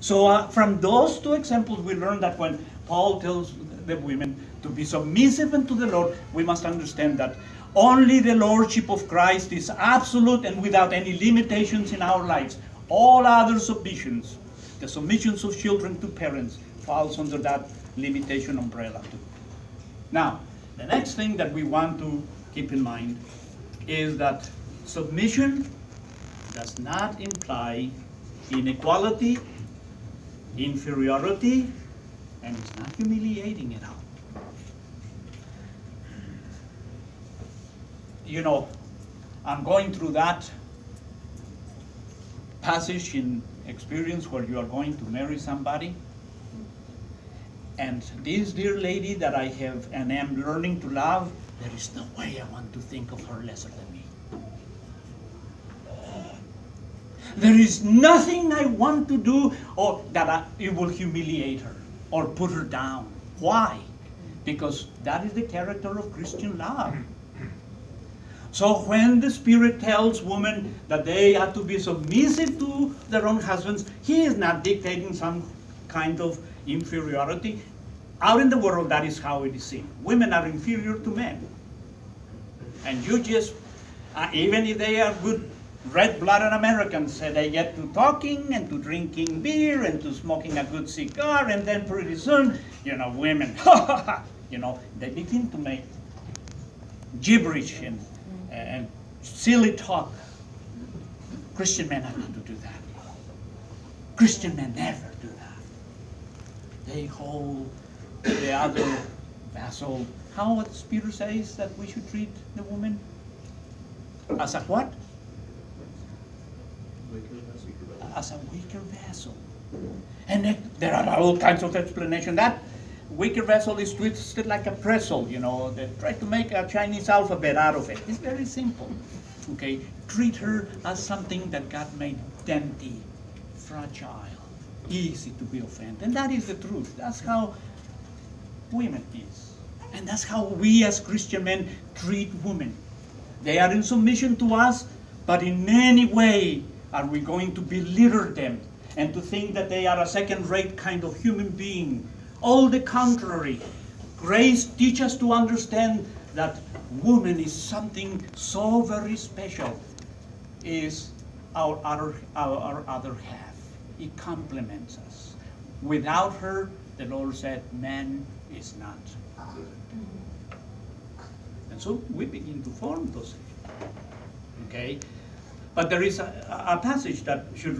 So from those two examples, we learn that when Paul tells the women to be submissive unto the Lord, we must understand that only the Lordship of Christ is absolute and without any limitations in our lives. All other submissions, the submissions of children to parents, falls under that limitation umbrella too. Now, the next thing that we want to keep in mind is that submission does not imply inequality, inferiority, and it's not humiliating at all. You know, I'm going through that passage in experience where you are going to marry somebody, and this dear lady that I have and am learning to love, there is no way I want to think of her lesser than me. There is nothing I want to do or that it will humiliate her or put her down. Why? Because that is the character of Christian love. So when the Spirit tells women that they have to be submissive to their own husbands, He is not dictating some kind of inferiority. Out in the world, that is how it is seen. Women are inferior to men. And you just, even if they are good red-blooded Americans, they get to talking and to drinking beer and to smoking a good cigar, and then pretty soon, women, they begin to make gibberish and silly talk. Christian men are not to do that. Christian men never do that. They hold the other vassal. How Peter says that we should treat the woman? As a what? As a weaker vessel. And there are all kinds of explanations. That weaker vessel is twisted like a pretzel, They try to make a Chinese alphabet out of it. It's very simple. Okay? Treat her as something that God made dainty, fragile, easy to be offended. And that is the truth. That's how women is. And that's how we as Christian men treat women. They are in submission to us, but in any way are we going to belittle them and to think that they are a second-rate kind of human being. All the contrary. Grace teaches us to understand that woman is something so very special, is our other half. It complements us. Without her, the Lord said, man is not good. And so we begin to form those. Okay? But there is a passage that should